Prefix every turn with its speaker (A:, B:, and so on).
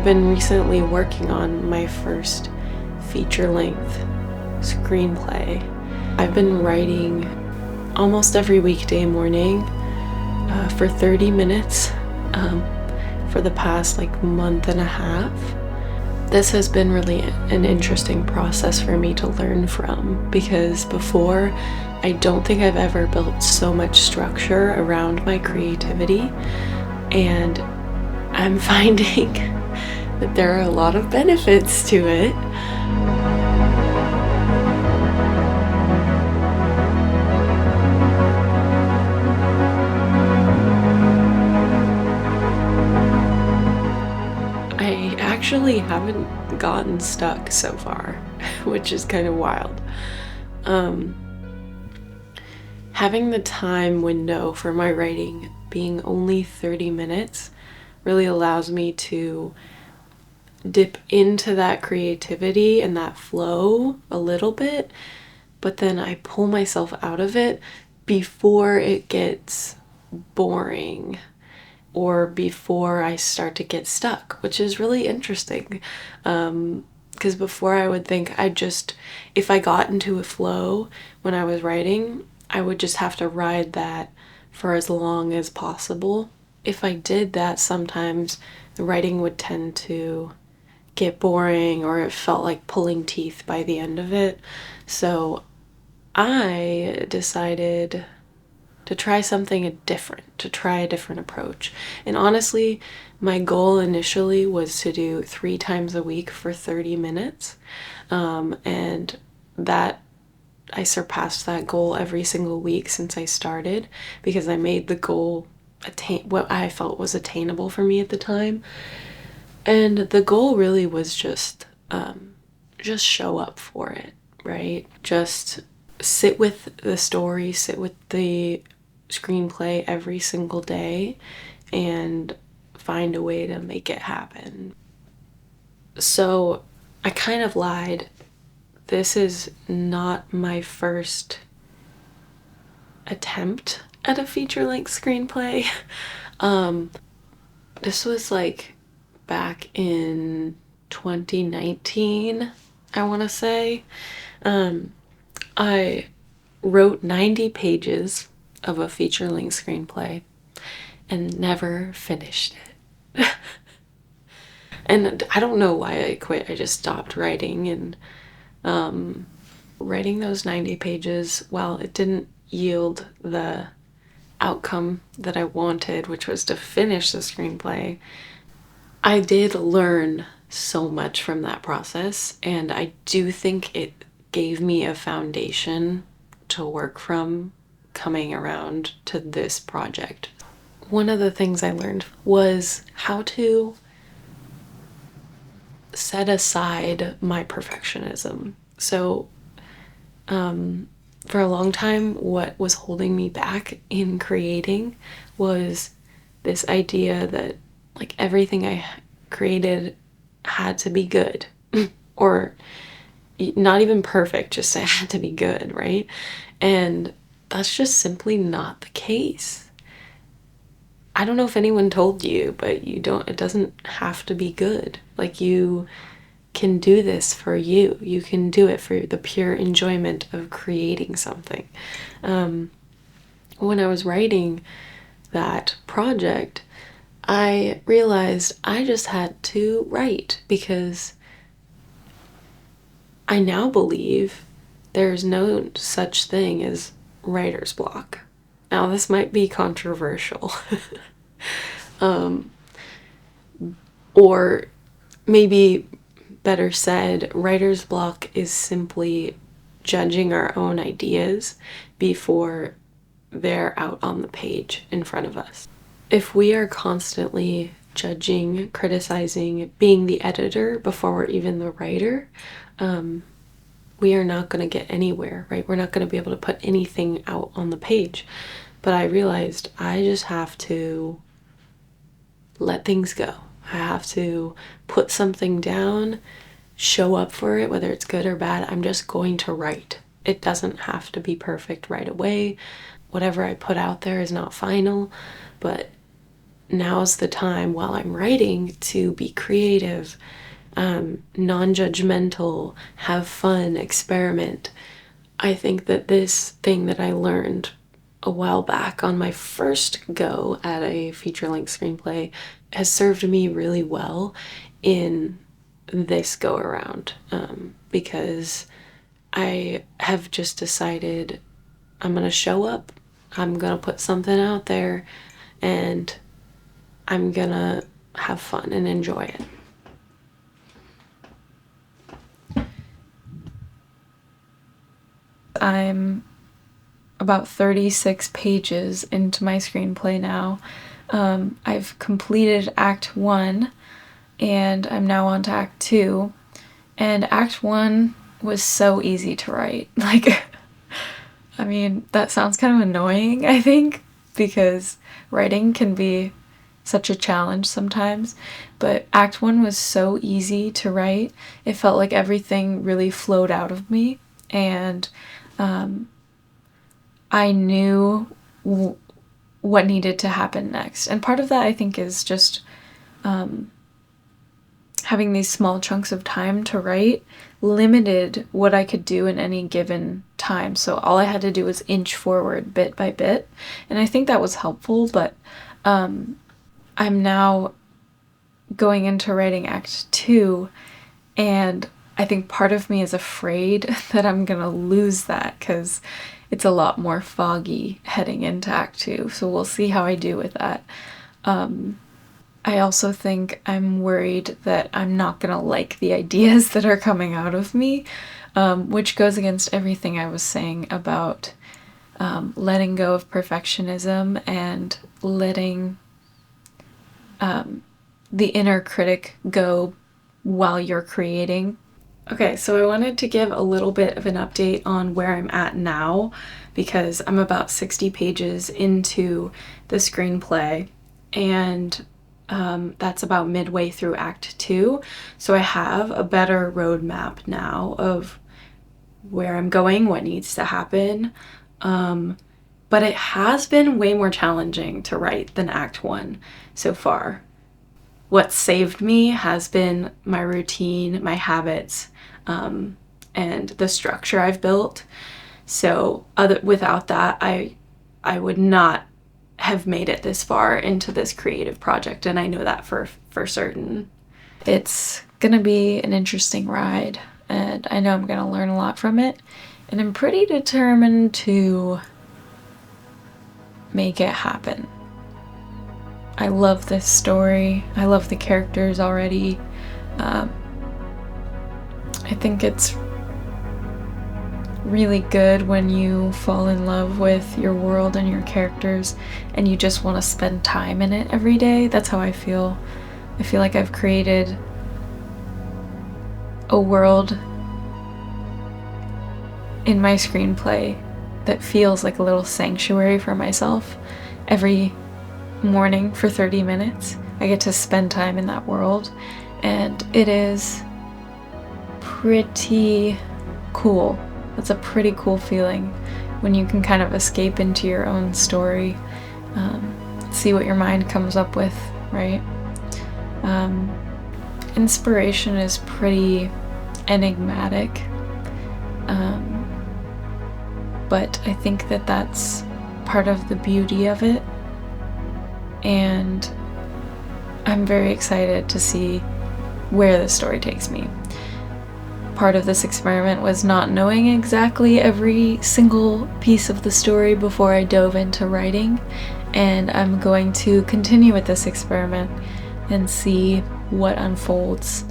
A: been recently working on my first feature-length screenplay. I've been writing almost every weekday morning for 30 minutes for the past month and a half. This has been really an interesting process for me to learn from, because before, I don't think I've ever built so much structure around my creativity, and I'm finding that there are a lot of benefits to it. I actually haven't gotten stuck so far, which is kind of wild. Having the time window for my writing being only 30 minutes really allows me to dip into that creativity and that flow a little bit, but then I pull myself out of it before it gets boring or before I start to get stuck, which is really interesting. Because before I would think if I got into a flow when I was writing, I would just have to ride that for as long as possible. If I did that, sometimes the writing would tend to get boring, or it felt like pulling teeth by the end of it. So I decided to try something different, to try a different approach. And honestly, my goal initially was to do 3 times a week for 30 minutes. And that I surpassed that goal every single week since I started, because I made the goal what I felt was attainable for me at the time. And the goal really was just show up for it, right? Just sit with the story, sit with the screenplay every single day and find a way to make it happen. So I kind of lied. This is not my first attempt at a feature-length screenplay. This was back in 2019, I want to say. I wrote 90 pages of a feature-length screenplay and never finished it. And I don't know why I quit. I just stopped writing, and writing those 90 pages, while it didn't yield the outcome that I wanted, which was to finish the screenplay, I did learn so much from that process, and I do think it gave me a foundation to work from coming around to this project. One of the things I learned was how to set aside my perfectionism. So for a long time, what was holding me back in creating was this idea that everything I created had to be good or not even perfect, just it had to be good, right? And that's just simply not the case. I don't know if anyone told you, but it doesn't have to be good. You can do this for you. You can do it for the pure enjoyment of creating something. When I was writing that project, I realized I just had to write, because I now believe there's no such thing as writer's block. Now, this might be controversial. Or maybe better said, writer's block is simply judging our own ideas before they're out on the page in front of us. If we are constantly judging, criticizing, being the editor before we're even the writer, we are not going to get anywhere, right? We're not going to be able to put anything out on the page. But I realized I just have to let things go. I have to put something down, show up for it, whether it's good or bad. I'm just going to write. It doesn't have to be perfect right away. Whatever I put out there is not final, but now's the time while I'm writing to be creative, non-judgmental, have fun, experiment. I think that this thing that I learned a while back on my first go at a feature-length screenplay has served me really well in this go around, because I have just decided I'm gonna show up, I'm gonna put something out there, and I'm gonna have fun and enjoy it. I'm about 36 pages into my screenplay now. I've completed Act 1 and I'm now on to Act 2. And Act 1 was so easy to write. Like, I mean, that sounds kind of annoying, I think, because writing can be such a challenge sometimes. But Act 1 was so easy to write. It felt like everything really flowed out of me. And I knew what needed to happen next. And part of that, I think, is just having these small chunks of time to write limited what I could do in any given time. So all I had to do was inch forward bit by bit. And I think that was helpful, but I'm now going into writing Act 2, and I think part of me is afraid that I'm gonna lose that because it's a lot more foggy heading into Act 2, so we'll see how I do with that. I also think I'm worried that I'm not gonna like the ideas that are coming out of me, which goes against everything I was saying about letting go of perfectionism and letting the inner critic go while you're creating. Okay, so I wanted to give a little bit of an update on where I'm at now, because I'm about 60 pages into the screenplay, and that's about midway through Act 2. So I have a better roadmap now of where I'm going, what needs to happen. But it has been way more challenging to write than Act 1 so far. What saved me has been my routine, my habits, and the structure I've built. So without that, I would not have made it this far into this creative project, and I know that for certain. It's gonna be an interesting ride, and I know I'm gonna learn a lot from it, and I'm pretty determined to make it happen. I love this story. I love the characters already. I think it's really good when you fall in love with your world and your characters and you just want to spend time in it every day. That's how I feel. I feel like I've created a world in my screenplay that feels like a little sanctuary for myself. Every morning for 30 minutes, I get to spend time in that world, and it is pretty cool. That's a pretty cool feeling when you can kind of escape into your own story, see what your mind comes up with, right? Inspiration is pretty enigmatic, but I think that that's part of the beauty of it, and I'm very excited to see where the story takes me. Part of this experiment was not knowing exactly every single piece of the story before I dove into writing, and I'm going to continue with this experiment and see what unfolds.